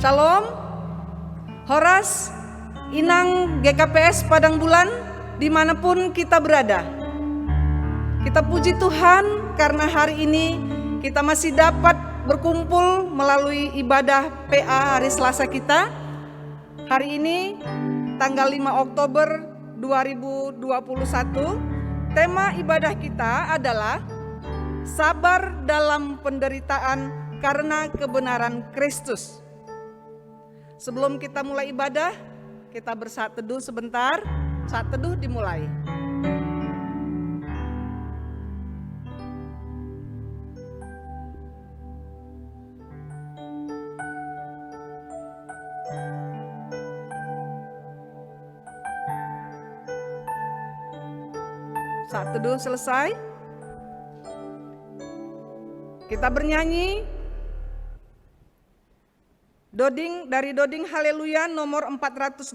Shalom, Horas, Inang GKPS Padang Bulan, dimanapun kita berada. Kita puji Tuhan karena hari ini kita masih dapat berkumpul melalui ibadah PA hari Selasa kita. Hari ini tanggal 5 Oktober 2021, tema ibadah kita adalah sabar dalam penderitaan karena kebenaran Kristus. Sebelum kita mulai ibadah, kita bersaat teduh sebentar. Saat teduh dimulai. Saat teduh selesai, kita bernyanyi dari Doding Haleluya nomor 402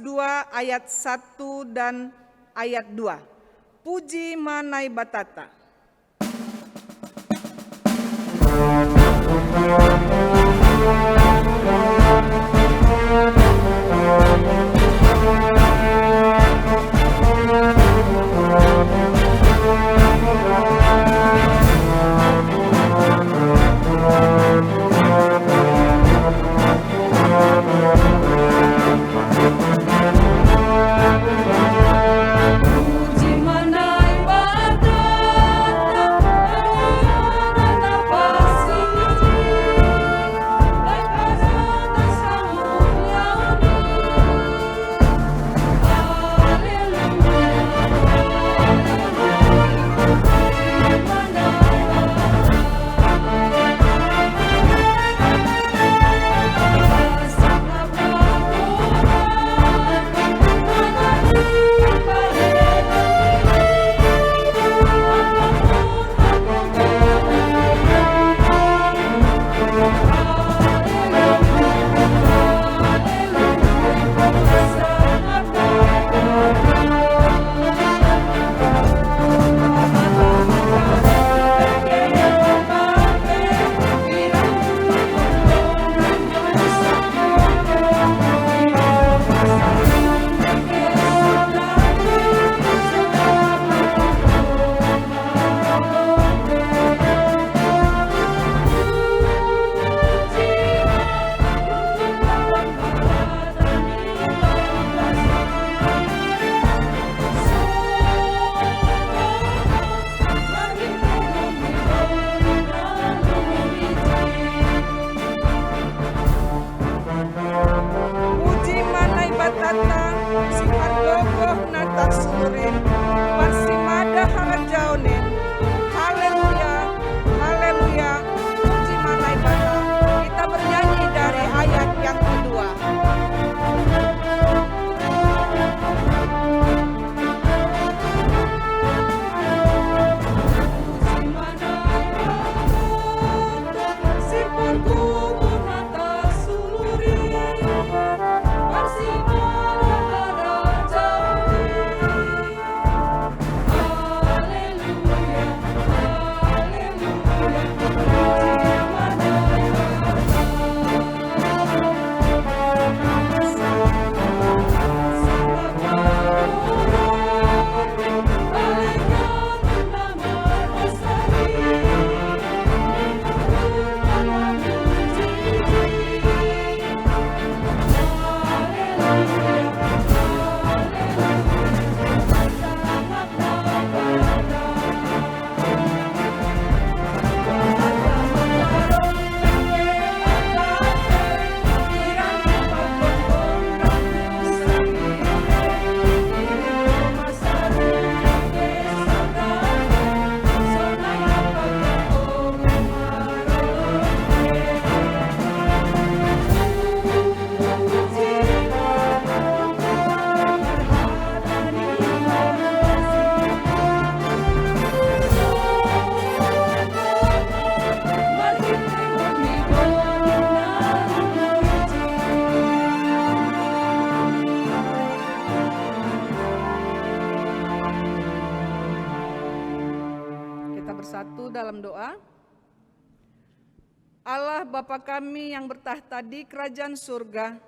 ayat 1 dan ayat 2. Puji Manai Batata. dalam doa. Allah Bapa kami yang bertahta di kerajaan surga,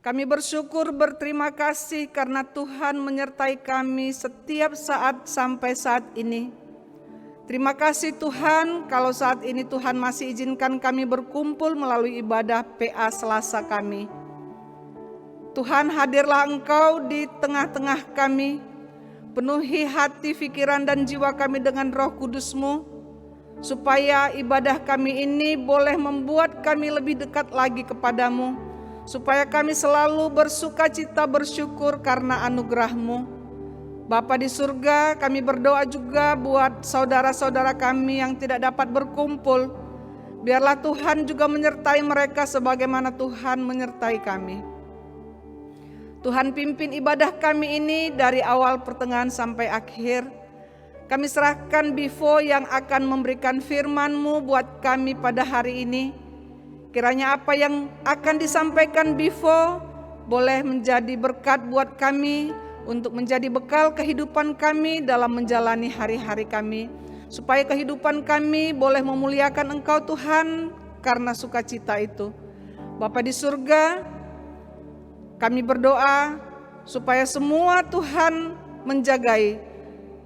kami bersyukur berterima kasih karena Tuhan menyertai kami setiap saat sampai saat ini. Terima kasih Tuhan kalau saat ini Tuhan masih izinkan kami berkumpul melalui ibadah PA Selasa kami. Tuhan, hadirlah Engkau di tengah-tengah kami, penuhi hati, pikiran dan jiwa kami dengan Roh Kudus-Mu, supaya ibadah kami ini boleh membuat kami lebih dekat lagi kepadamu, supaya kami selalu bersukacita bersyukur karena anugerah-Mu. Bapa di surga, kami berdoa juga buat saudara-saudara kami yang tidak dapat berkumpul. Biarlah Tuhan juga menyertai mereka sebagaimana Tuhan menyertai kami. Tuhan, pimpin ibadah kami ini dari awal pertengahan sampai akhir. Kami serahkan Bifo yang akan memberikan firman-Mu buat kami pada hari ini. Kiranya apa yang akan disampaikan Bifo boleh menjadi berkat buat kami, untuk menjadi bekal kehidupan kami dalam menjalani hari-hari kami, supaya kehidupan kami boleh memuliakan Engkau Tuhan karena sukacita itu. Bapa di surga, kami berdoa supaya semua Tuhan menjagai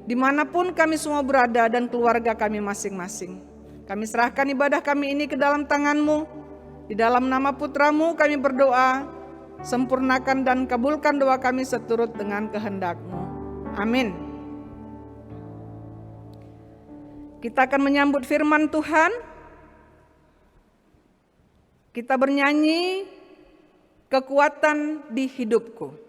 dimanapun kami semua berada dan keluarga kami masing-masing. Kami serahkan ibadah kami ini ke dalam tangan-Mu. Di dalam nama Putra-Mu kami berdoa, sempurnakan dan kabulkan doa kami seturut dengan kehendak-Mu. Amin. Kita akan menyambut firman Tuhan. Kita bernyanyi kekuatan di hidupku.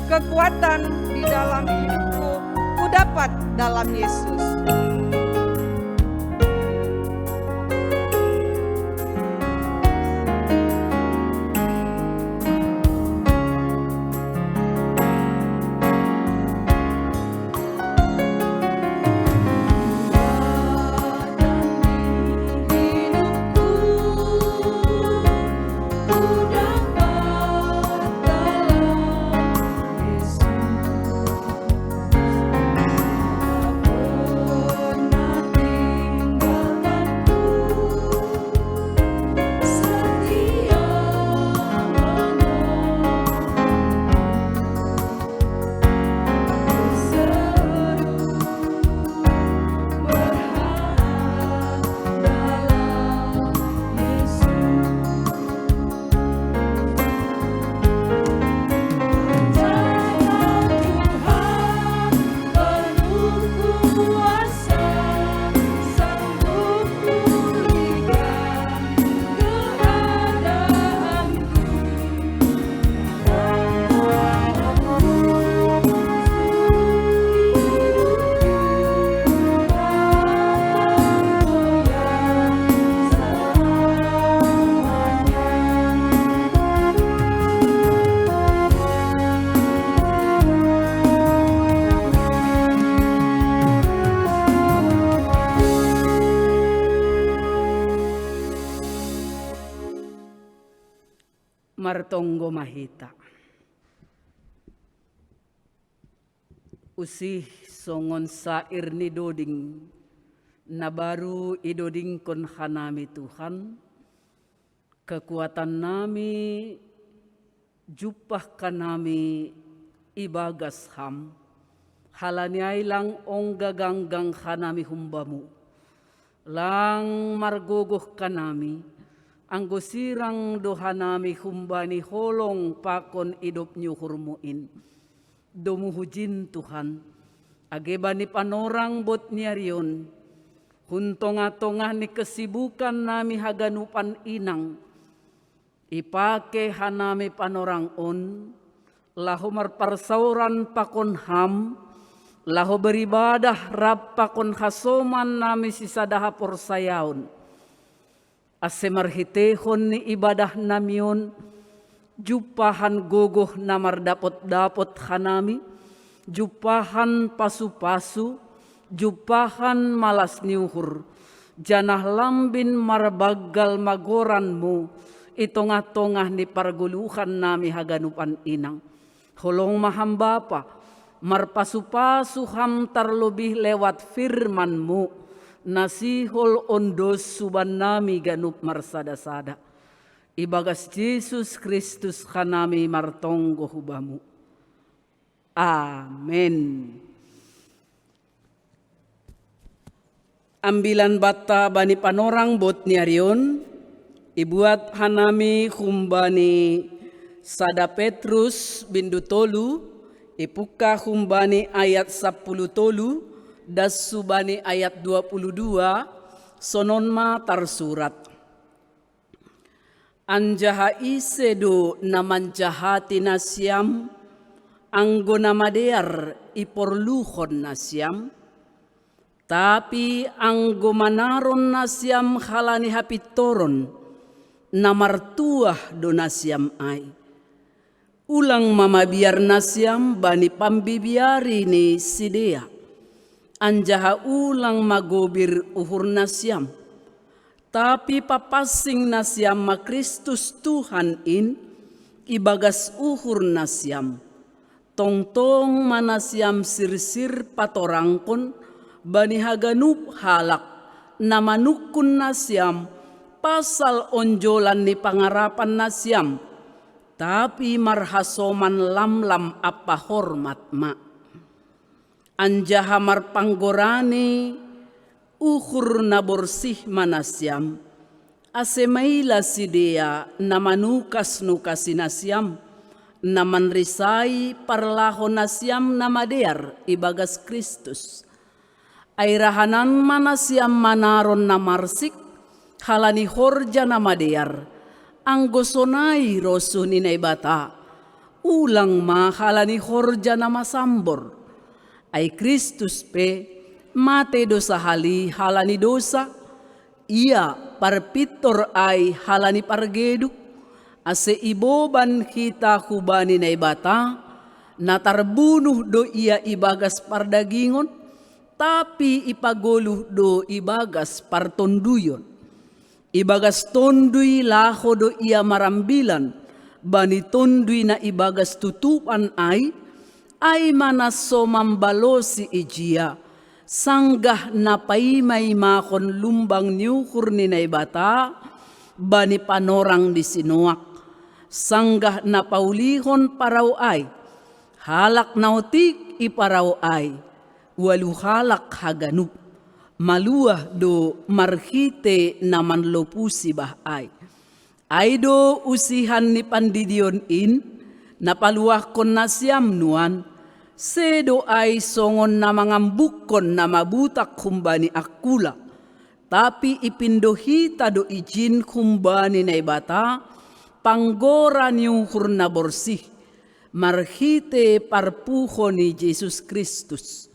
Kekuatan di dalam hidupku, ku dapat dalam Yesus. martonggo mahita. Usih songon sair ni doding na baru idoding kon hanami Tuhan. Kekuatan nami jupah kanami ibagas ham. Halaniay lang ong gaganggang hanami humbamu. Lang margogoh kanami. Ang gusirang dohanami humbani holong pakon idop niyo hurmuin. Dumuhujin Tuhan. Ageba ni panorang bot niya riyon. Huntong-atongah ni kesibukan nami haganupan inang. Ipake hanami panorang on. Lahu marparsauran pakon ham. Lahu beribadah rap pakon hasoman nami sisadaha porsayaon. Ase marhitehon ni ibadah namion. Jupahan gogoh na mardapot-dapot hanami. Jupahan pasu-pasu. Jupahan malas niuhur. Janah lambin marbagal magoranmu. Itong-atongah ni parguluhan nami haganupan inang. Holong mahamba pa. Marpasu-pasu ham tarlebih lewat firmanmu. Nasihol ondos suban nami ganup marsada-sada. Ibagas Yesus Kristus kanami martonggo hubamu. Amen. Ambilan bata bani panorang bot niarion. Ibuat hanami humbani sada Petrus bindu tolu. Ipuka humbani ayat 10 tolu. Das subani ayat 22. Sononma tarsurat. Anjaha isedo namanjahati nasyam. Anggo namadear iporluhon nasyam. Tapi anggo manaron nasyam halani hapitoron. Namartuah do nasyam ay. Ulang mamabiar nasyam bani pambibiari ni sidea. Anjaha ulang magobir uhur nasyam. Tapi papasing nasyam ma Kristus Tuhan in. Ibagas uhur nasyam. Tongtong manasyam sirsir patorangkon. Bani haganup halak. Namanukun nasyam. Pasal onjolan ni pangarapan nasyam. Tapi marhasoman lamlam apa hormat ma. Anjaha marpanggorani uhur na borsih manasyam. Asemaila sidea namanukas nukasi nasyam. Namanrisai parlaho nasyam namadear ibagas Kristus. Airahanan manasyam manaron namarsik. Halani horja namadear. Anggosonai rosu ninay bata. Ulang ma halani horja namasambor. Ay Kristus pe mate dosa hali halani dosa. Ia parpitor ay halani pargeduk. Ase iboban kita hubani nay bata. Natarbunuh do ia ibagas pardagingon. Tapi ipagoluh do ibagas partonduyon. Ibagas tondui laho do ia marambilan. Bani tondui na ibagas tutupan ay manaso mambalosi ijia. Sanggah na paimay makon lumbang niukur ni naibata. Bani panorang di sinuak. Sanggah na paulihon paraw ay. Halak nautik iparaw ay. Walu halak haganup. Maluah do marhite naman lopusi bahay. Ay do usihan ni pandidion in, napaluah kon nasyam nuan, sedo ay songon na mangambukon na mabutak kumbani akula. Tapi ipindohita do ijin kumbani na ibata, panggora niyuhur na borsih, marhite parpuho ni Jesus Kristus.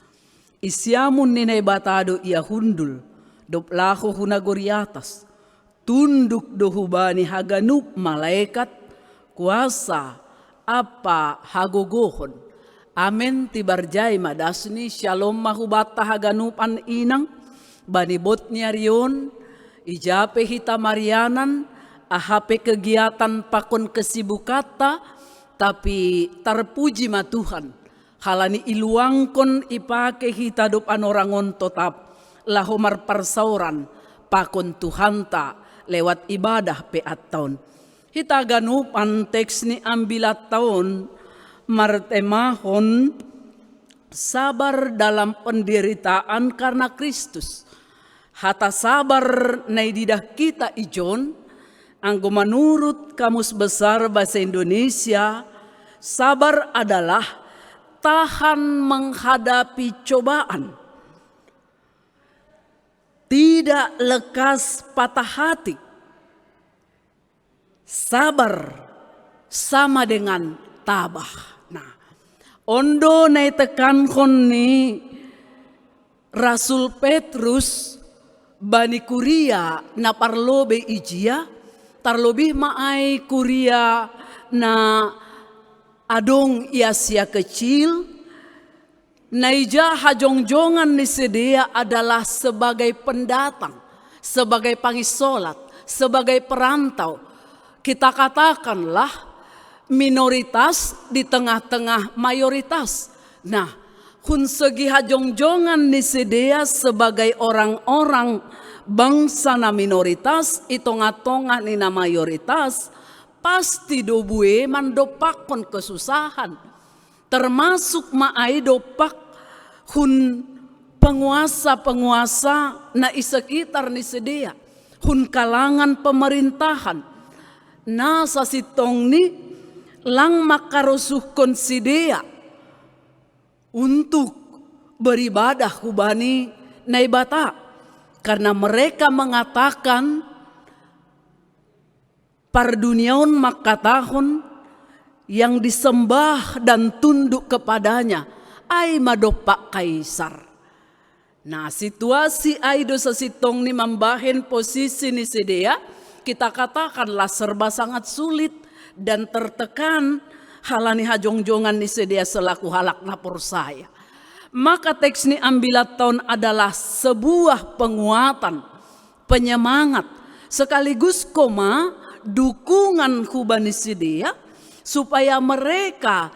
Isyamun ni naibatado ia hundul, doplaho hunagoriatas, tunduk dohubani haganup malaikat, kuasa apa hagogohon. Amen tibarjay madasni shalom mahubata haganupan inang, banibot niya riyon, ijape hita marianan, ahape kegiatan pakon kesibukata, tapi terpuji ma Tuhan. Halani iluangkon ipake hitadop anorangon totap lahomar persauran pakon Tuhanta lewat ibadah peat tahun. Hita ganupan teks ni ambilat tahun martemahon sabar dalam penderitaan karena Kristus. Hata sabar naididah kita ijon, anggo menurut Kamus Besar Bahasa Indonesia, sabar adalah tahan menghadapi cobaan, tidak lekas patah hati. Sabar sama dengan tabah. Nah, ondo nai tekan ni Rasul Petrus bani kuria na parlobe ijia, tarlobih maai kuria na adong Asia kecil, naija hajongjongan ni sedia adalah sebagai pendatang, sebagai pangisolat, sebagai perantau. Kita katakanlah minoritas di tengah-tengah mayoritas. Nah, hun segi hajongjongan ni sedia sebagai orang-orang bangsa na minoritas, itonga-tonga ni na mayoritas, pasti dobue mandopakon kesusahan, termasuk maai dopak hun penguasa-penguasa na isekitar ni sedia, hun kalangan pemerintahan. Na sasitong ni lang makarusuhkon sedia untuk beribadah hubani naibata, karena mereka mengatakan parduniaun makatahon yang disembah dan tunduk kepadanya ay madopak kaisar. Nah, situasi ay do sa sitong ni mambahin posisi ni sedia, kita katakanlah serba sangat sulit dan tertekan halani hajongjongan ni sedia selaku halak napor saya. Maka teks ni ambilat tahun adalah sebuah penguatan, penyemangat, sekaligus dukungan hubani sedia supaya mereka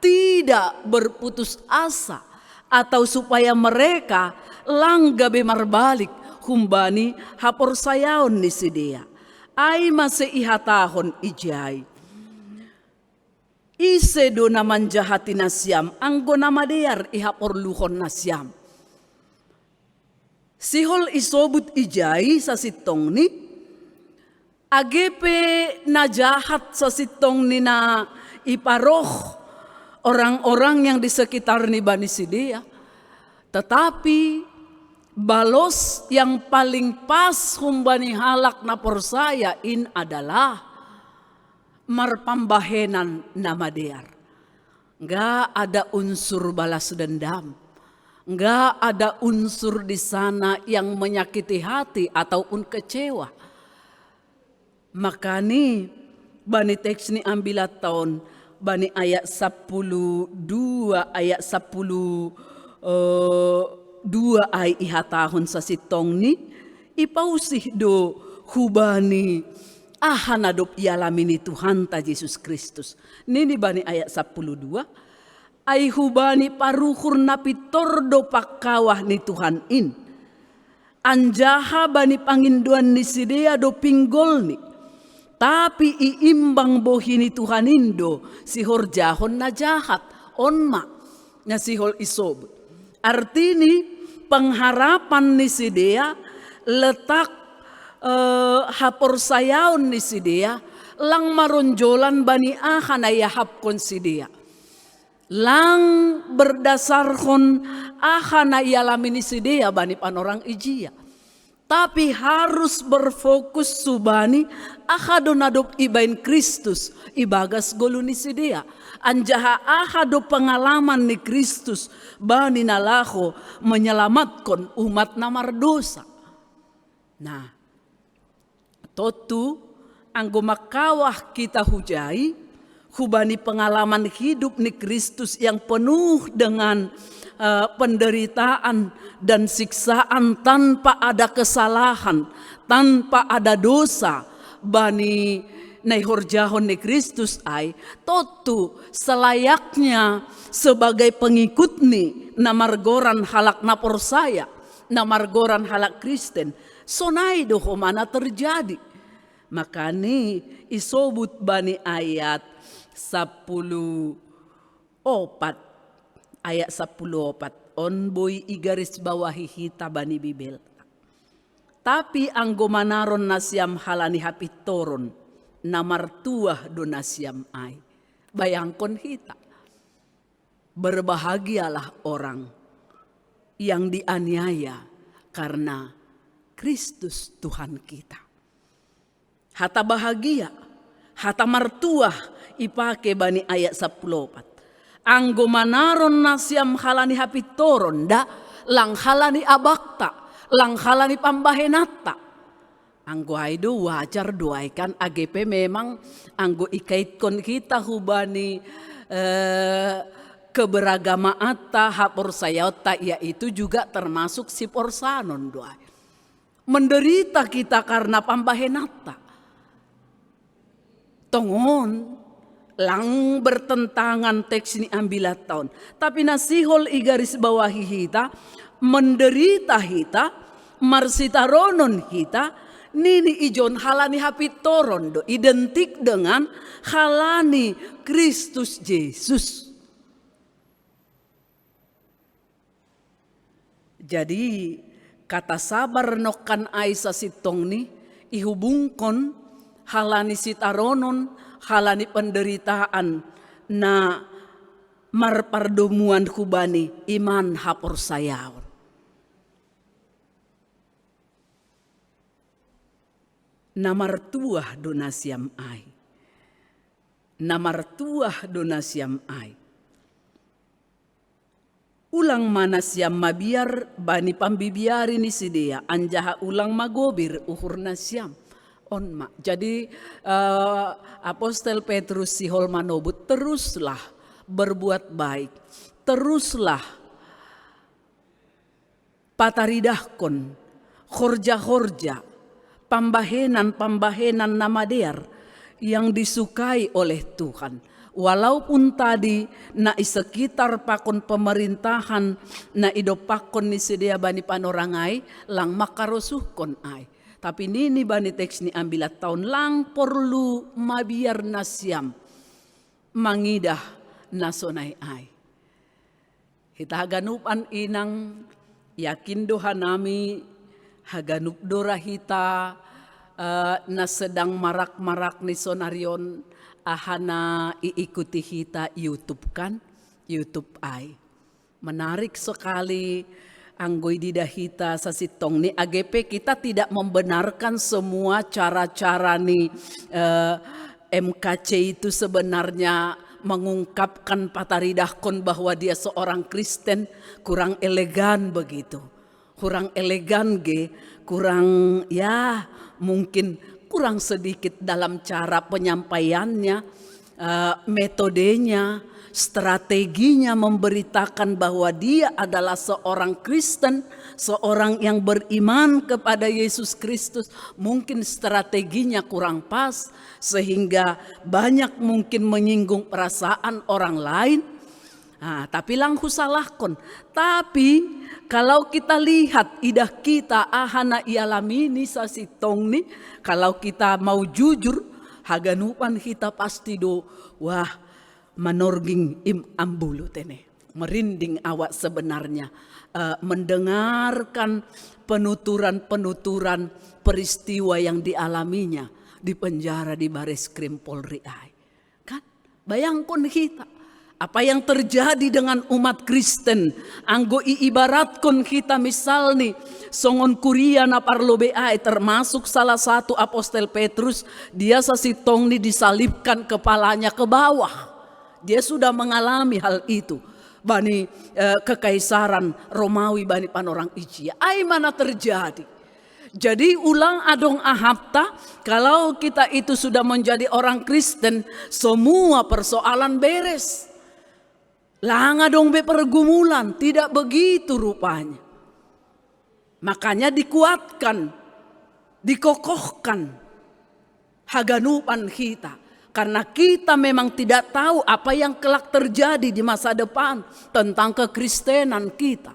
tidak berputus asa atau supaya mereka langgabe marbalik humbani hapor sayaon ni sedia. Ay masih ihatahon ijay. Isedo naman jahati nasyam, anggo namadear ihapor luhon nasyam. Sihol isobut ijay sa sitong ni, agepe na jahat sa sitong ni na iparoh orang-orang yang di sekitar ni Bani Sidia. Tetapi balos yang paling pas humbani halak na porsaya in adalah marpambahenan na madear. Nggak ada unsur balas dendam. Nggak ada unsur di sana yang menyakiti hati ataupun kecewa. Makani bani teks ni ambilat tahun bani ayat 12 ayat 2 ay ihatahon sa sitong ni ipausih do hubani ahanadop ialamin ni Tuhan ta Yesus Kristus. Nini bani ayat 12 ay hubani paruhur na pitordo pakkawah ni Tuhan in. Anjaha bani panginduan ni sidea do pinggol ni. Tapi iimbang bohi ni Tuhan indo sihor jahon na jahat onma nya sihol isob. Artini pengharapan ni sidea letak hapor sayaon ni sidea lang maronjolan bani ahan ayahap kon sidea. Lang berdasarkon ahan ayalamin ni sidea bani panorang ijia. Tapi harus berfokus subani akadonadop ibain Kristus ibagas golu ni sidea. Anjaha akado pengalaman ni Kristus bani nalaho menyelamatkan umat namar dosa. Nah, totu anggo makawah kita hujai hubani pengalaman hidup ni Kristus yang penuh dengan penderitaan dan siksaan tanpa ada kesalahan, tanpa ada dosa, bani nai horjahon ni Kristus ai totu selayaknya sebagai pengikut ni namargoran halak napor saya namargoran halak Kristen sonai doho mana terjadi. Maka ni isobut bani ayat 10 ayat 10 on boy igaris bawahi hita bani Bibel. Tapi anggo manaron nasiam halani hapitoron namartuah do nasiam ai. Bayangkon hita. Berbahagialah orang yang dianiaya karena Kristus Tuhan kita. Hata bahagia, hata martuah ipake bani ayat 10. Anggo manaron nasiam halani hapitoron da lang halani abakta, lang halani pambahenata. Anggo aido wajar doaikan AGP memang anggo ikaitkan kita hubani keberagamaata hapor sayota yaitu juga termasuk si porsanon doai. Menderita kita karena pambahenata. Tongon lang bertentangan teks ini ambilat tahun. Tapi nasihol igaris bawahi hita, menderita hita, marsitaronon hita, nini ijon halani hapitoron do identik dengan halani Kristus Yesus. Jadi kata sabar nokan aisa sitong ni ihubungkon halani sitaronon, halani penderitaan na marpardomuan hubani iman hapor sayaon. Namartuah donasiam ai. Namartuah donasiam ai. Ulang mana siam mabiar bani pambibiari ni sidea anjaha ulang magobir uhur nasiam. Jadi Apostel Petrus sihol manobut teruslah berbuat baik, teruslah pataridahkon, horja-horja, pambahenan nama dear yang disukai oleh Tuhan. Walaupun tadi na sekitar pakon pemerintahan na idopakon ni sedia bani panorangai lang makarosuhkon ai. Tapi nini bani teks ni ambilat tahun lang perlu mabiar nasiam mangidah nasonai ai. Hita haganupan inang yakin doha nami haganup dora hita na sedang marak-marak ni sonarion ahana iikuti hita YouTube kan, YouTube ai. Menarik sekali anggoy didahita sa sitong ni AGP kita tidak membenarkan semua cara-cara ni MKC itu sebenarnya mengungkapkan pataridahkon bahwa dia seorang Kristen kurang elegan begitu. Kurang elegan kurang ya mungkin kurang sedikit dalam cara penyampaiannya, metodenya, strateginya memberitakan bahwa dia adalah seorang Kristen, seorang yang beriman kepada Yesus Kristus. Mungkin strateginya kurang pas sehingga banyak mungkin menyinggung perasaan orang lain. Tapi langku salahkon. Tapi kalau kita lihat idah kita ahana ialamini sasitong ni, kalau kita mau jujur haganupan kita pasti do wah manorging ambulu tene, merinding awak sebenarnya mendengarkan penuturan-penuturan peristiwa yang dialaminya di penjara di Bareskrim Polri ai. Kan bayangkon kita apa yang terjadi dengan umat Kristen anggo ibaratkan kita misal nih songon kuria na parlobe ai termasuk salah satu Apostel Petrus dia sasitong nih disalibkan kepalanya ke bawah. Dia sudah mengalami hal itu. Bani kekaisaran Romawi bani panorang Icia. Ai mana terjadi. Jadi ulang adong ahapta. Kalau kita itu sudah menjadi orang Kristen. Semua persoalan beres. Lang adong be pergumulan. Tidak begitu rupanya. Makanya dikuatkan. Dikokohkan. haganupan kita. Karena kita memang tidak tahu apa yang kelak terjadi di masa depan tentang kekristenan kita.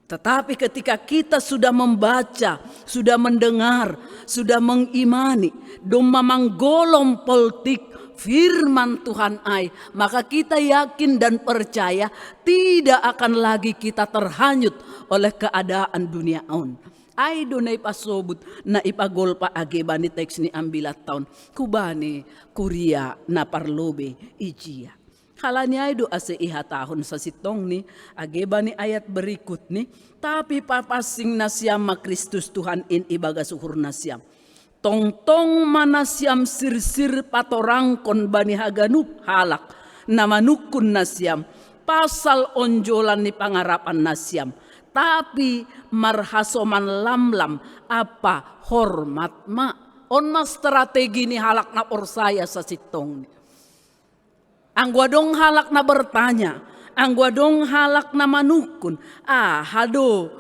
Tetapi ketika kita sudah membaca, sudah mendengar, sudah mengimani, doma manggolong politik firman Tuhan ai, maka kita yakin dan percaya tidak akan lagi kita terhanyut oleh keadaan dunia on. Ai do na ipasobut na ipagol pa ageba ni teks ni ambilat taon kubani kuria na parlobe ijia. Halanya ay do ase ihatahon sa sitong ni ageba ni ayat berikut ni tapi papasing na siyam ma Kristus Tuhan in ibaga suhur na siyam. Tongtong mana siyam sirsir patorangkon bani haganup halak na manukun na siyam pasal onjolan ni pangarapan na siyam. Tapi marhasoman lamlam apa hormat ma. Onna strategi ni halak na orsaya sa sitong ni. Ang gwadong halak na bertanya, ang gwadong halak na manukun, hado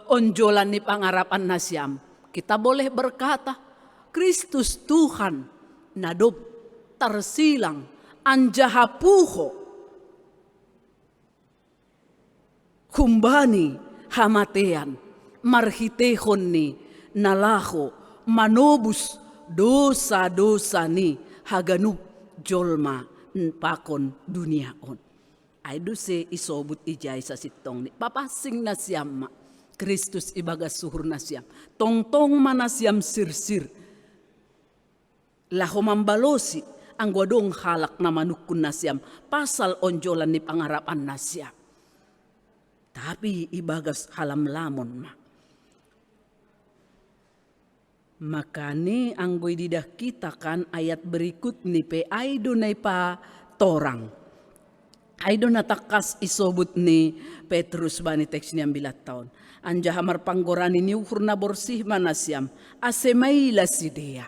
onjolan ni pangarapan na siyam. Kita boleh berkata, Kristus Tuhan nadop tersilang anjahapuho kumbani hamatean marhitehon ni nalaho manobus dosa-dosa ni haganup jolma pakon dunia on. Ay do se isobut ijay sa sitong ni papasing na siyam ma Kristus ibaga suhur na siyam. Tongtong mana siyam sirsir. Laho mambalosi ang gwadong halak na manukun na siyam pasal onjolan ni pangarapan na siyam. Tapi ibagas halam lamon ma. Makani anggoy didah kita kan ayat berikut ni pe ay dunay pa torang. Ay do natakas isobut ni Petrus bani teks ni ambilat taon. Anja hamar panggorani ni uhur na borsih manasyam asemayla sidea.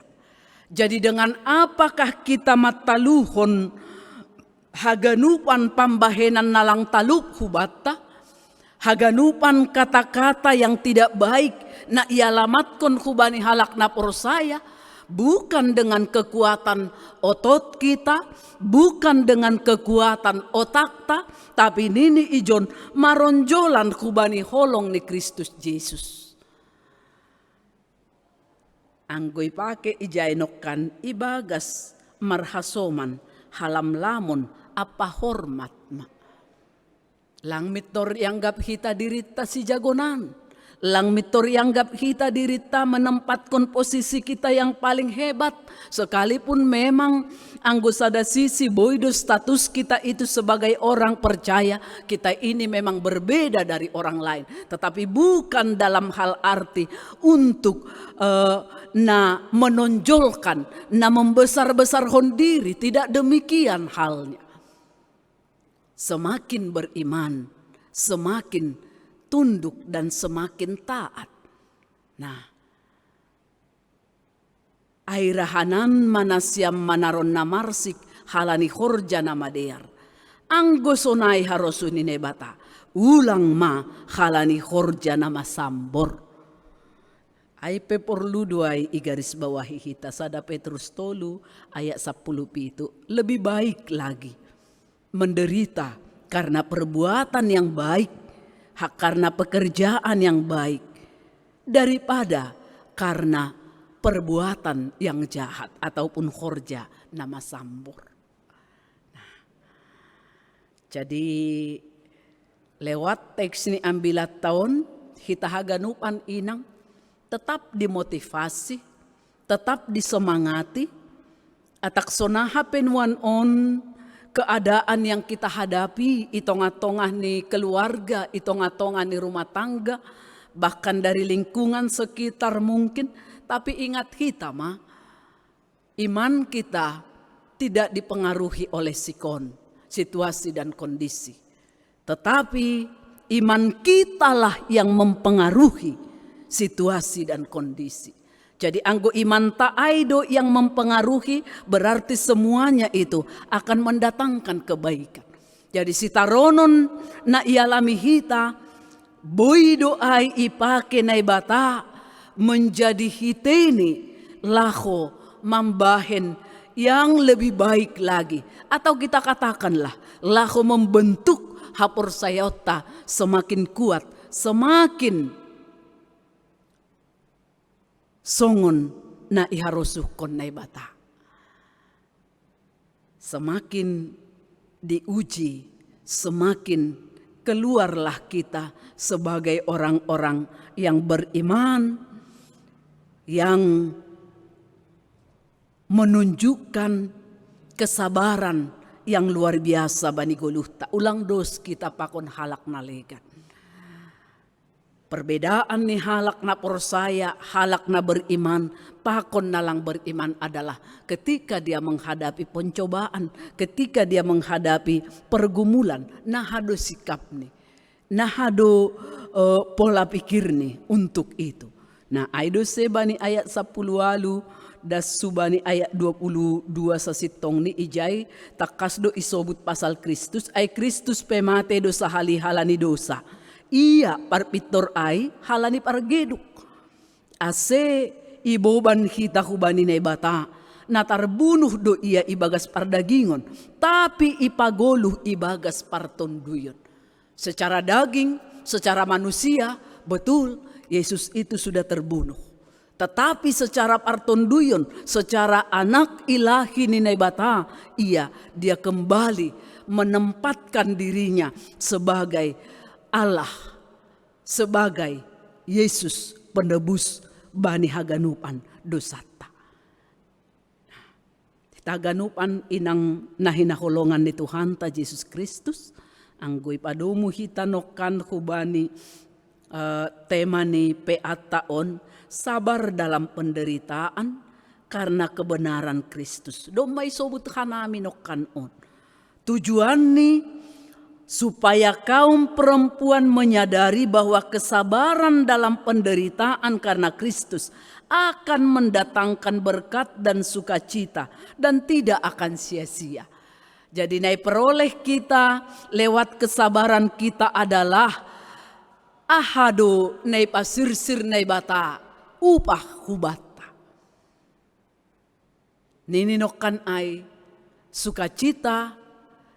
Jadi dengan apakah kita mataluhon haganupan pambahenan nalang taluk hubata? Haganupan kata-kata yang tidak baik na ialamatkan hubani halak na porsaya bukan dengan kekuatan otot kita, bukan dengan kekuatan otakta, tapi nini ijon maronjolan hubani holong ni Kristus Yesus. Anggoy pake ijainokkan ibagas marhasoman halam lamon apa hormat ma. Lang mitor yanggap hita dirita si jagonan. Lang mitor yanggap hita dirita menempatkan posisi kita yang paling hebat. Sekalipun memang anggota sisi boido status kita itu sebagai orang percaya. Kita ini memang berbeda dari orang lain. Tetapi bukan dalam hal arti untuk menonjolkan, membesar-besarkan diri. Tidak demikian halnya. Semakin beriman, semakin tunduk dan semakin taat. Nah, airahanan manasyam manaron namarsik halani horja namadear. Anggosonai harosuni nebata, ulang ma halani horja nama sambor. Ay peporlu duay igaris bawahi hita sada Petrus tolu ayat 10 itu lebih baik lagi menderita karena perbuatan yang baik, karena pekerjaan yang baik, daripada karena perbuatan yang jahat ataupun khorja nama sambor. Nah, jadi lewat teks ini ambilat tahun kita haganupan inang tetap dimotivasi, tetap disemangati, atak sonaha penuan on keadaan yang kita hadapi, itonga-tongah ni keluarga, itonga-tongah ni rumah tangga, bahkan dari lingkungan sekitar mungkin. Tapi ingat kita mah, iman kita tidak dipengaruhi oleh sikon, situasi dan kondisi. Tetapi iman kitalah yang mempengaruhi situasi dan kondisi. Jadi anggo iman ta'aido yang mempengaruhi berarti semuanya itu akan mendatangkan kebaikan. Jadi sitaronon na ialami hita, boido ai ipake na ibata menjadi hiteni laho mambahen yang lebih baik lagi. Atau kita katakanlah, lahu membentuk hapor sayota semakin kuat, semakin songon na iharusukon na ibata. Semakin diuji, semakin keluarlah kita sebagai orang-orang yang beriman, yang menunjukkan kesabaran yang luar biasa bani goluhta. Ulang dos kita pakon halak nalegan. Perbedaan nih halak na persaya, halak na beriman, pakon nalang beriman adalah ketika dia menghadapi pencobaan, ketika dia menghadapi pergumulan, nahado sikap nih, nahado pola pikir nih untuk itu. Nah, aido sebani ayat 10 walu das subani ayat 22 sasitong ni ijay takasdo isobut pasal Kristus ay Kristus pemate dosa halani dosa. Iya parpitor ay halani pargeduk. Ase iboban kita hubani na ibata. Natarbunuh do iya ibagas pardagingon. Tapi ipagoluh ibagas partonduyon. Secara daging, secara manusia, betul Yesus itu sudah terbunuh. Tetapi secara partonduyon, secara anak ilahi ni na ibata, iya dia kembali menempatkan dirinya sebagai Allah, sebagai Yesus penebus bani haganupan dosata. Taganupan inang nahinaholongan ni Tuhan ta Yesus Kristus, anggoy padumu hitanokan hubani tema ni peataon, sabar dalam penderitaan karena kebenaran Kristus. Domay sobut hanami nokan on. Tujuan ni supaya kaum perempuan menyadari bahwa kesabaran dalam penderitaan karena Kristus akan mendatangkan berkat dan sukacita dan tidak akan sia-sia. Jadi nai peroleh kita lewat kesabaran kita adalah ahado nai pasirsir nai bata upah hubata. Nininokan ay sukacita.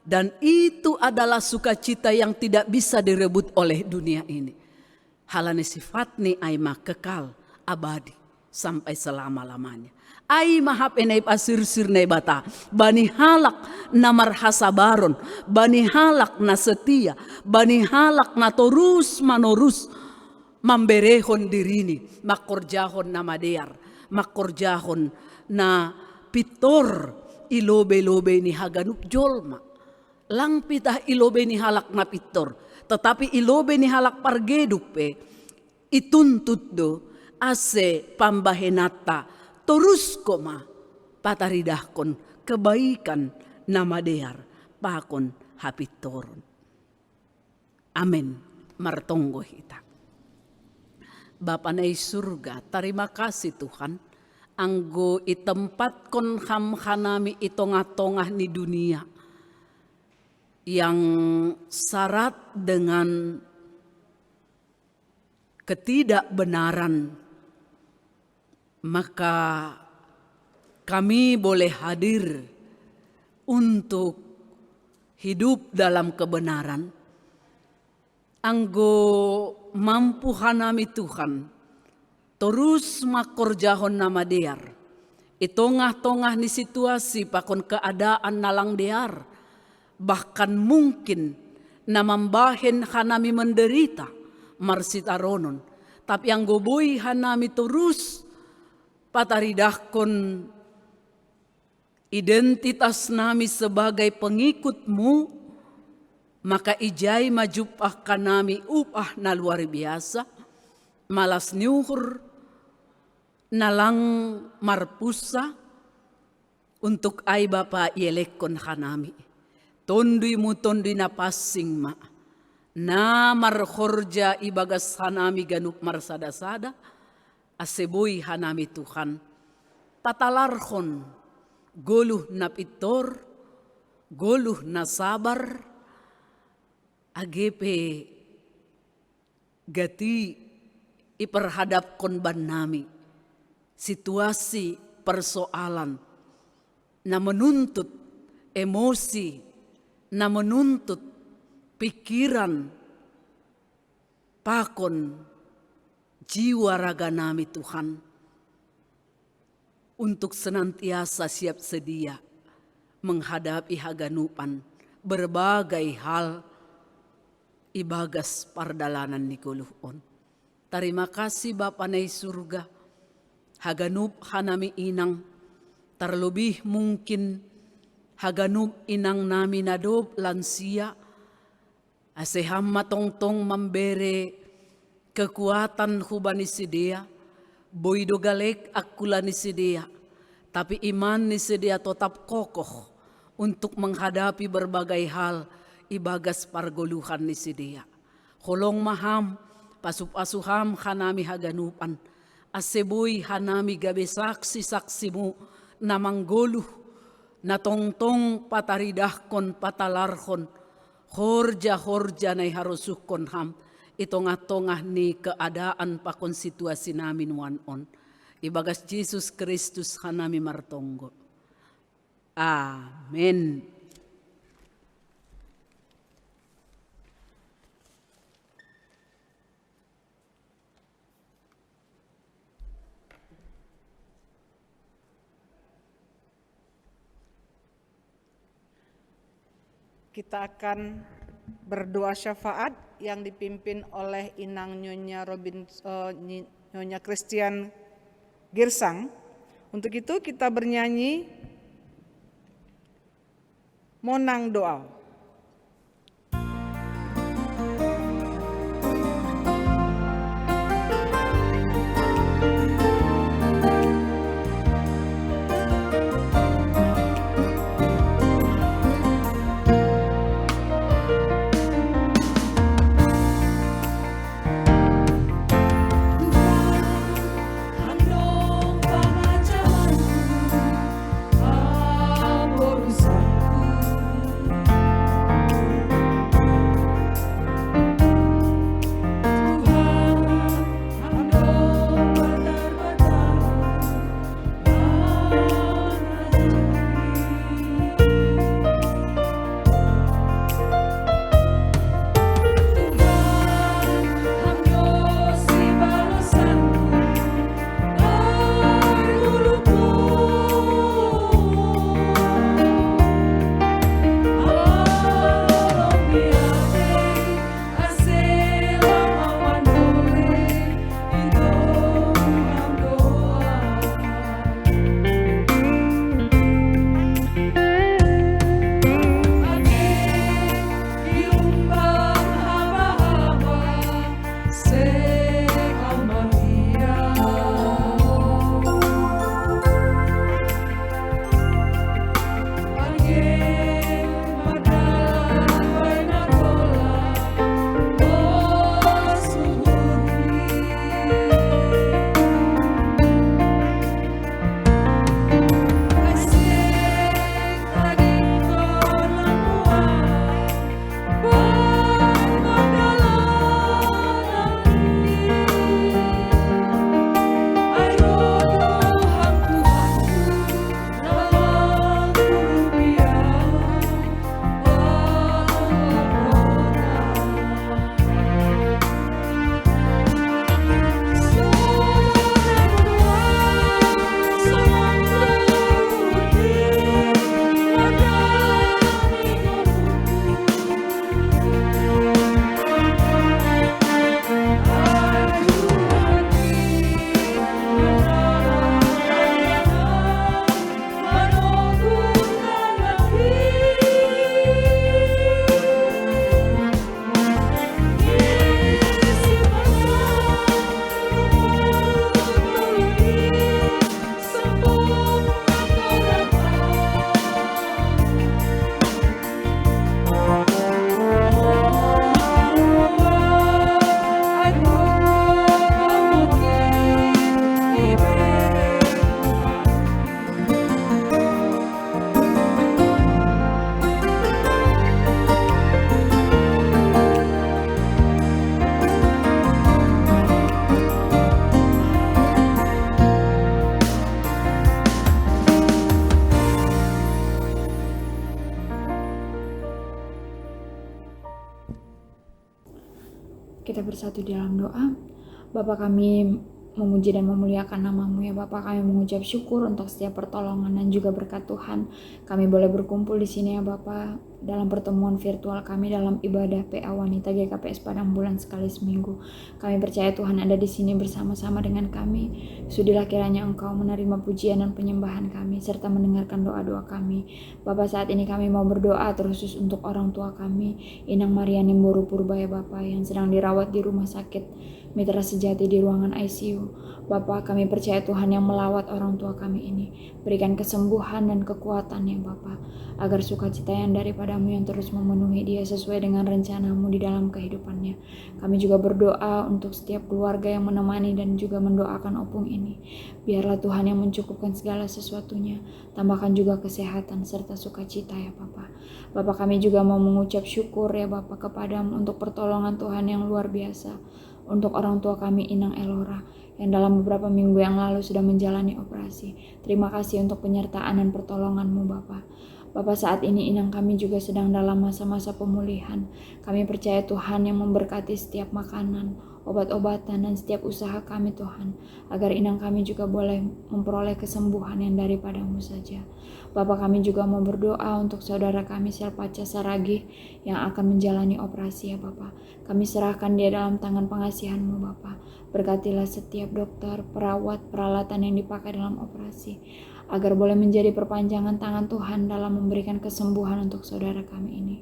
Dan itu adalah sukacita yang tidak bisa direbut oleh dunia ini. Halane sifat ni aima kekal abadi sampai selama-lamanya. Aima hapenai pasir-sir nei bata. Bani halak na marhasabaron. Bani halak na setia. Bani halak na torus manorus. Mamberehon dirini. Makorjahon na madear. Makorjahon na pitor. Ilobe-lobe ni haganup jolma. Lang pitah ilobe ni halak na pitor. Tetapi ilobe ni halak pargedupe. Ituntut do ase pambahenata. Terus koma pataridahkon kebaikan nama dear pakon hapitoron. Amin. Martonggo kita. Bapa na surga, terima kasih Tuhan. Anggo itempatkan hamhanami itongah-tongah ni dunia. Yang syarat dengan ketidakbenaran, maka kami boleh hadir untuk hidup dalam kebenaran. Anggo mampu hanami Tuhan, terus makorjahon nama dear. Itongah-tongah ni situasi pakon keadaan nalang dear. Bahkan mungkin namambahen hanami menderita marsitaronon. Tapi yang goboi hanami terus pataridahkon identitas nami sebagai pengikutmu. Maka ijai majupah kanami upah na luar biasa. Malas nyuhur nalang marpusa. Untuk ay bapa ielekon hanami. Tondui mu tondui na passing ma. Na marhorja ibagas hanami ganup marsada-sada. Aseboy hanami Tuhan. Patalarhon. Goluh na pitor. Goluh na sabar. Agepe. Gati iperhadap kon ban nami. Situasi persoalan na menuntut emosi, na menuntut pikiran, pakon jiwa raga nami Tuhan, untuk senantiasa siap sedia menghadapi haganupan berbagai hal ibagas pardalanan ni kuluhon. Terima kasih Bapa na surga, haganup hanami inang, terlebih mungkin haganup inang nami nadob lansia, aseham matongtong membere kekuatan hubani sidia, boido galek akula ni sidia, tapi iman ni sidia tetap kokoh untuk menghadapi berbagai hal ibagas pargoluhan ni sidia. Holong maham, pasup-asuham hanami haganupan, aseboy hanami gabe saksi-saksimu namanggoluh, natongtong pataridahkon patalarkon, horja-horja na harusukon ham, itong-atongah ni keadaan pakon situasi namin wanon. Ibagas Jesus Kristus hanami martonggo. Amen. Kita akan berdoa syafaat yang dipimpin oleh Inang Nyonya Christian Girsang. Untuk itu kita bernyanyi Monang Doa. Amor santo kita bersatu di dalam doa. Bapa, kami memuji dan memuliakan nama-Mu ya Bapa. Kami mengucap syukur untuk setiap pertolongan dan juga berkat Tuhan. Kami boleh berkumpul di sini ya Bapa, dalam pertemuan virtual kami dalam ibadah PA Wanita GKPS Padang Bulan sekali seminggu. Kami percaya Tuhan ada di sini bersama-sama dengan kami. Sudilah kiranya Engkau menerima pujian dan penyembahan kami serta mendengarkan doa-doa kami. Bapa, saat ini kami mau berdoa terkhusus untuk orang tua kami, Inang Mariani Boru Purba ya Bapa, yang sedang dirawat di rumah sakit Mitra Sejati di ruangan ICU. Bapa, kami percaya Tuhan yang melawat orang tua kami ini. Berikan kesembuhan dan kekuatan ya Bapa, agar sukacita yang daripada-Mu yang terus memenuhi dia sesuai dengan rencana-Mu di dalam kehidupannya. Kami juga berdoa untuk setiap keluarga yang menemani dan juga mendoakan opung ini. Biarlah Tuhan yang mencukupkan segala sesuatunya. Tambahkan juga kesehatan serta sukacita ya Bapa. Bapa, kami juga mau mengucap syukur ya Bapa kepada-Mu untuk pertolongan Tuhan yang luar biasa. Untuk orang tua kami Inang Elora yang dalam beberapa minggu yang lalu sudah menjalani operasi. Terima kasih untuk penyertaan dan pertolongan-Mu Bapa. Bapa, saat ini Inang kami juga sedang dalam masa-masa pemulihan. Kami percaya Tuhan yang memberkati setiap makanan, obat-obatan, dan setiap usaha kami Tuhan, agar Inang kami juga boleh memperoleh kesembuhan yang daripada-Mu saja. Bapa, kami juga mau berdoa untuk saudara kami Selpaca Saragih yang akan menjalani operasi ya Bapa. Kami serahkan dia dalam tangan pengasihan-Mu Bapa. Berkatilah setiap dokter, perawat, peralatan yang dipakai dalam operasi, agar boleh menjadi perpanjangan tangan Tuhan dalam memberikan kesembuhan untuk saudara kami ini.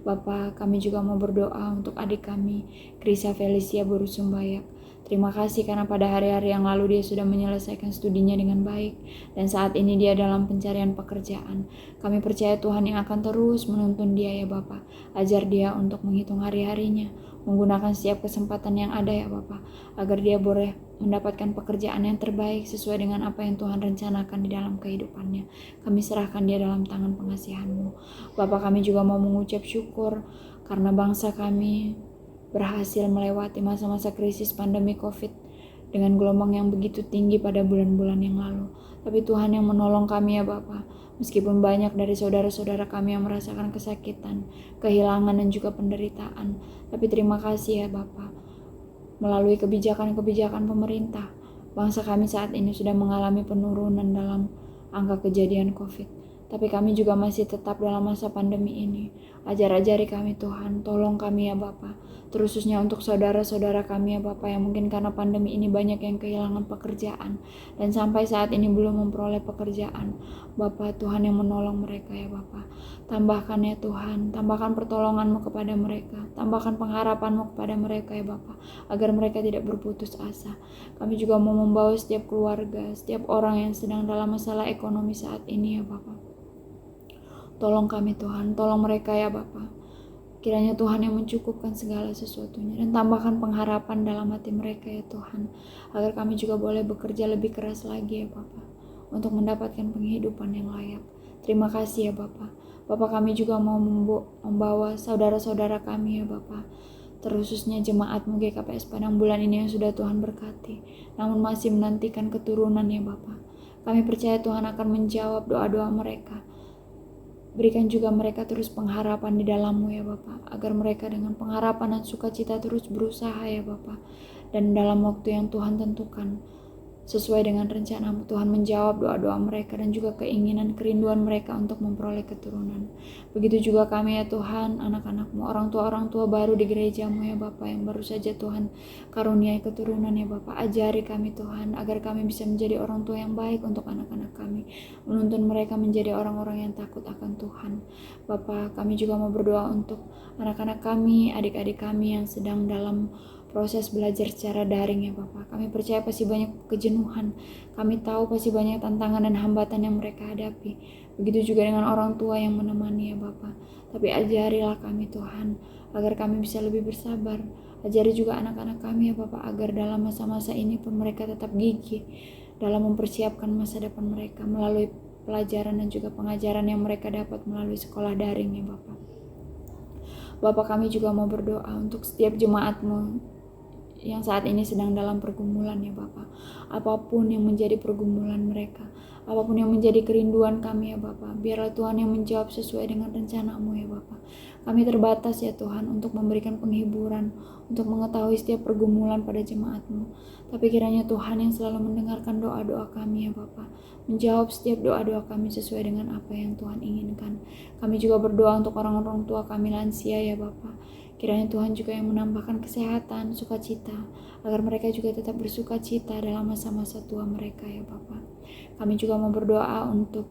Bapa, kami juga mau berdoa untuk adik kami, Krisa Felicia Boru Sumbayak. Terima kasih karena pada hari-hari yang lalu dia sudah menyelesaikan studinya dengan baik dan saat ini dia dalam pencarian pekerjaan. Kami percaya Tuhan yang akan terus menuntun dia ya Bapa. Ajar dia untuk menghitung hari-harinya, menggunakan setiap kesempatan yang ada ya Bapa, agar dia boleh mendapatkan pekerjaan yang terbaik sesuai dengan apa yang Tuhan rencanakan di dalam kehidupannya. Kami serahkan dia dalam tangan pengasihan-Mu. Bapa, kami juga mau mengucap syukur karena bangsa kami berhasil melewati masa-masa krisis pandemi COVID dengan gelombang yang begitu tinggi pada bulan-bulan yang lalu. Tapi Tuhan yang menolong kami ya Bapa. Meskipun banyak dari saudara-saudara kami yang merasakan kesakitan, kehilangan, dan juga penderitaan. Tapi terima kasih ya Bapa. Melalui kebijakan-kebijakan pemerintah, bangsa kami saat ini sudah mengalami penurunan dalam angka kejadian COVID. Tapi kami juga masih tetap dalam masa pandemi ini. Ajar-ajari kami Tuhan, tolong kami ya Bapa. Terkhususnya untuk saudara-saudara kami ya Bapa yang mungkin karena pandemi ini banyak yang kehilangan pekerjaan dan sampai saat ini belum memperoleh pekerjaan. Bapa, Tuhan yang menolong mereka ya Bapa. Tambahkan ya Tuhan, tambahkan pertolongan-Mu kepada mereka, tambahkan pengharapan-Mu kepada mereka ya Bapa, agar mereka tidak berputus asa. Kami juga mau membawa setiap keluarga, setiap orang yang sedang dalam masalah ekonomi saat ini ya Bapa. Tolong kami Tuhan, tolong mereka ya Bapa. Kiranya Tuhan yang mencukupkan segala sesuatunya dan tambahkan pengharapan dalam hati mereka ya Tuhan, agar kami juga boleh bekerja lebih keras lagi ya Bapa, untuk mendapatkan penghidupan yang layak. Terima kasih ya Bapa. Bapa, kami juga mau membawa saudara-saudara kami ya Bapa, terkhususnya jemaat-Mu GKPS Padang Bulan ini yang sudah Tuhan berkati, namun masih menantikan keturunan ya Bapa. Kami percaya Tuhan akan menjawab doa-doa mereka. Berikan juga mereka terus pengharapan di dalam-Mu ya Bapa, agar mereka dengan pengharapan dan sukacita terus berusaha ya Bapa. Dan dalam waktu yang Tuhan tentukan, sesuai dengan rencana-Mu, Tuhan menjawab doa-doa mereka dan juga keinginan kerinduan mereka untuk memperoleh keturunan. Begitu juga kami ya Tuhan, anak-anak-Mu, orang tua baru di gereja-Mu ya Bapa, yang baru saja Tuhan karuniai keturunan ya Bapa. Ajari kami Tuhan, agar kami bisa menjadi orang tua yang baik untuk anak-anak kami, menuntun mereka menjadi orang-orang yang takut akan Tuhan. Bapa, kami juga mau berdoa untuk anak-anak kami, adik-adik kami yang sedang dalam proses belajar secara daring ya Bapa. Kami percaya pasti banyak kejenuhan. Kami tahu pasti banyak tantangan dan hambatan yang mereka hadapi. Begitu juga dengan orang tua yang menemani ya Bapa. Tapi ajarilah kami Tuhan, agar kami bisa lebih bersabar. Ajari juga anak-anak kami ya Bapa, agar dalam masa-masa ini pun mereka tetap gigih dalam mempersiapkan masa depan mereka melalui pelajaran dan juga pengajaran yang mereka dapat melalui sekolah daring ya Bapa. Bapa, kami juga mau berdoa untuk setiap jemaat-Mu yang saat ini sedang dalam pergumulan ya Bapa. Apapun yang menjadi pergumulan mereka, Apapun yang menjadi kerinduan kami ya Bapa, biarlah Tuhan yang menjawab sesuai dengan rencana-Mu ya Bapa. Kami terbatas ya Tuhan untuk memberikan penghiburan, untuk mengetahui setiap pergumulan pada jemaat-Mu. Tapi kiranya Tuhan yang selalu mendengarkan doa-doa kami ya Bapa, menjawab setiap doa-doa kami sesuai dengan apa yang Tuhan inginkan. Kami juga berdoa untuk orang-orang tua kami lansia ya Bapa. Kiranya Tuhan juga yang menambahkan kesehatan, sukacita, agar mereka juga tetap bersukacita dalam masa-masa tua mereka ya Bapa. Kami juga mau berdoa untuk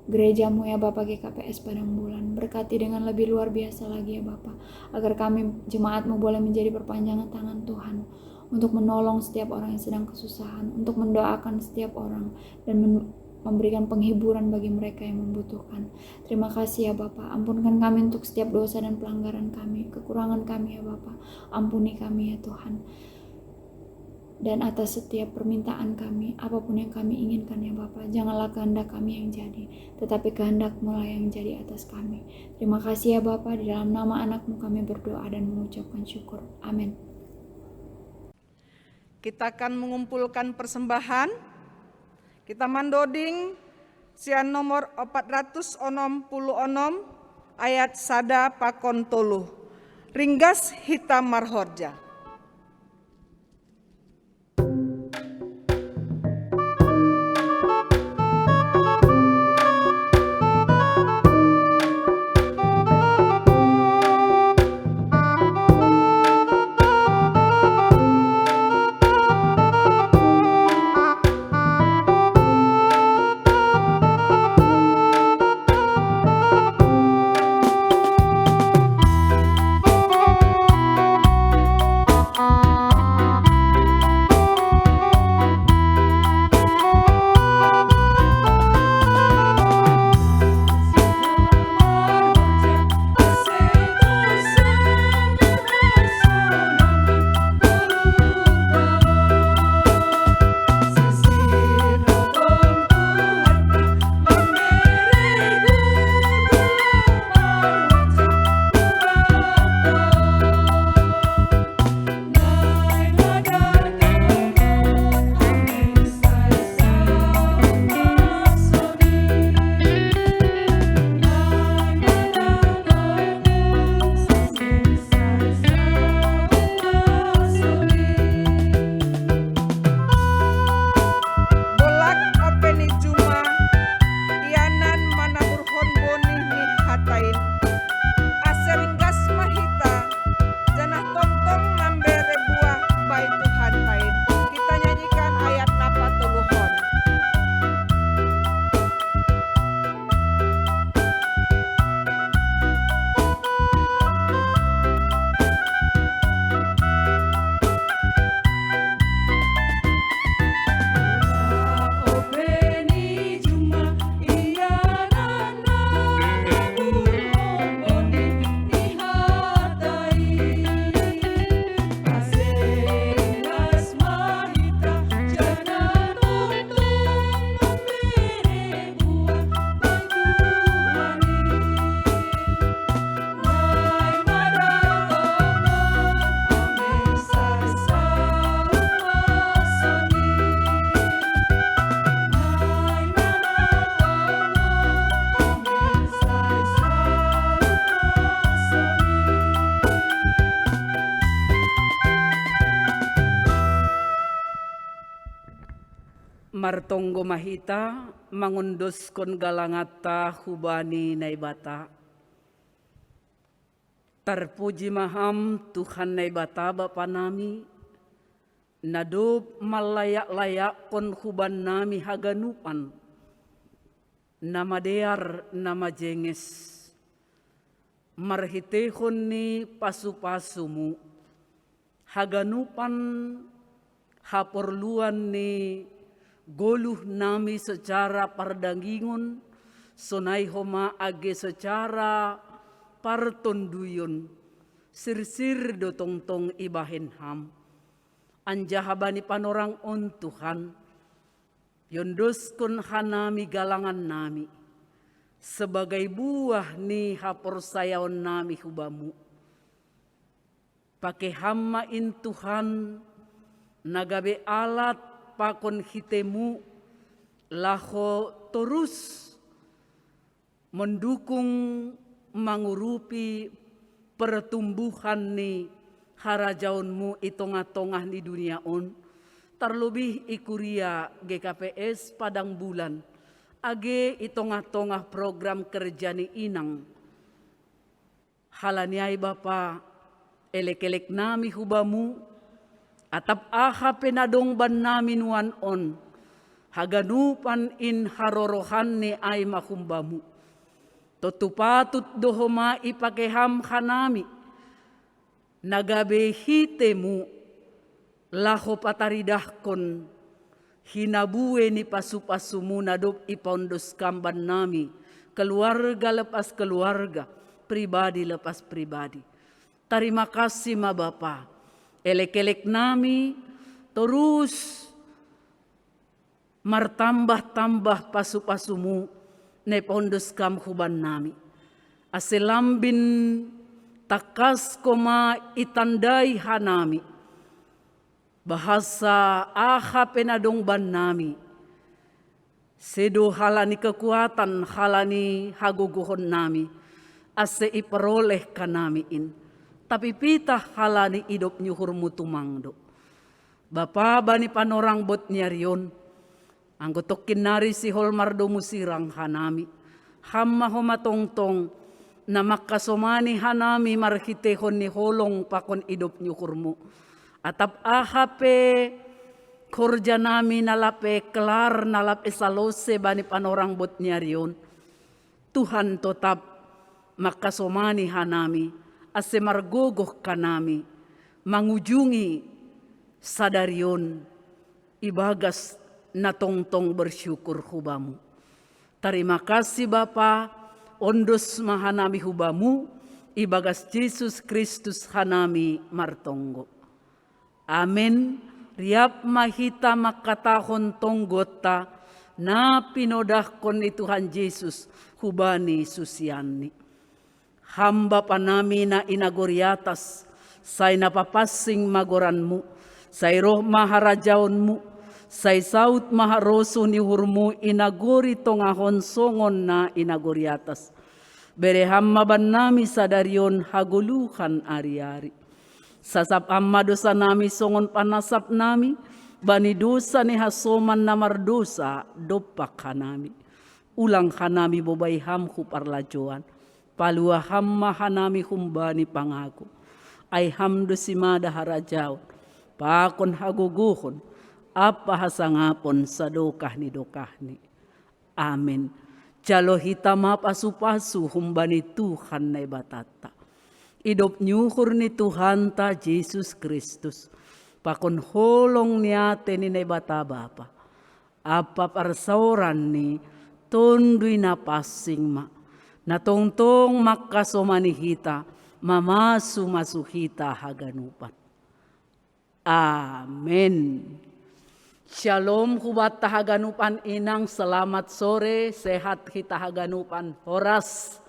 gereja-Mu ya Bapa, GKPS Padang Bulan. Berkati dengan lebih luar biasa lagi ya Bapa, agar kami jemaat-Mu boleh menjadi perpanjangan tangan Tuhan untuk menolong setiap orang yang sedang kesusahan, untuk mendoakan setiap orang dan memberikan penghiburan bagi mereka yang membutuhkan. Terima kasih ya Bapa, ampunkan kami untuk setiap dosa dan pelanggaran kami, kekurangan kami ya Bapa. Ampuni kami ya Tuhan. Dan atas setiap permintaan kami, apapun yang kami inginkan ya Bapa, janganlah kehendak kami yang jadi, tetapi kehendak-Mu lah yang jadi atas kami. Terima kasih ya Bapa, di dalam nama anak-Mu kami berdoa dan mengucapkan syukur. Amin. Kita akan mengumpulkan persembahan. Kita mandoding sian nomor 466 ayat sada pakon tolu. Ringgas hitam marhorja. Martonggo mahita mangundos kon galangata hubani naibata. Terpuji maham Tuhan naibata Bapa nami, nadop malayak-layak kon huban nami haganupan, nama dear nama jenges, marhitehon ni pasu-pasumu, haganupan haporluan ni goluh nami secara pardangingon, sonai homa age secara partonduyun, sirsir do tongtong ibahen ham. Anjahabani panorang on Tuhan, yondos kun hanami galangan nami, sebagai buah ni hapor sayaon nami hubamu. Pakai hama in Tuhan, nagabe alat pakon hitemu laho terus mendukung mengurupi pertumbuhan ni harajaunmu itongah-tongah di dunia on. Terlebih ikuria GKPS Padang Bulan. Age itongah-tongah program kerja ni inang. Halaniai Bapa, elek-elek nami hubamu, atap aha penadong ban nami nuan on. Haganupan in harorohan ni ay mahumbamu. Totupatut dohoma ipakeham hanami. Nagabehitemu laho pataridahkon. Hinabue ni pasu-pasumu nadop ipondos kamban nami. Keluarga lepas keluarga, pribadi lepas pribadi. Terima kasih ma Bapa. Elek-elek nami terus martambah-tambah pasu-pasumu ne pondos kam huban nami. Aselambin takas koma itandai hanami. Bahasa aha penadong ban nami. Sedo halani kekuatan halani haguguhon nami. Ase iperoleh kanamiin. Tapi pitah halani idop nyuhur mutumangdo. Bapa bani panorang bot nyarion. Anggotokin nari si holmardo musirang hanami. Hamma homa tongtong na makasomani hanami marhitehon ni holong pakon idop nyukurmu. Atap ahape korja nami nalape kelar nalape salose bani panorang bot nyarion. Tuhan tetap makasomani hanami. Ase margogoh kanami. Mangujungi sadarion ibagas na tongtong bersyukur hubamu. Terima kasih Bapa, ondos mahanami hubamu, ibagas Yesus Kristus hanami martonggo. Amin. Riap mahita makatahon tonggota, na pinodahkon ni Tuhan Yesus hubani susiani. Hamba panami na inagoriatas, say napapasing magoranmu, say roh maharajaonmu, say saut maharoso ni hurmu inagori tongahon songon na inagoriatas. Bereham maban nami sadarion haguluhan ari-ari. Sasap amma dosa nami songon panasap nami, bani dosa ni hasoman na mardosa dopak hanami. Ulang hanami bobay hamku parlajoan, palua hamma hanami humbani pangaku. Ay hamdo simada harajaon, pakon haguguhon, apa hasangapon sa dokah ni. Amin. Jalo hitama pasu-pasu humbani Tuhan na ibatata. Idop nyuhur ni Tuhan ta Yesus Kristus. Pakon holong niate ni naibata Bapa. Apa parsauran ni tondui na pasing ma. Natongtong makasomani hita, mamasu-masu hita haganupan. Amin. Shalom hubat tahaganupan inang, selamat sore, sehat kita haganupan. Horas.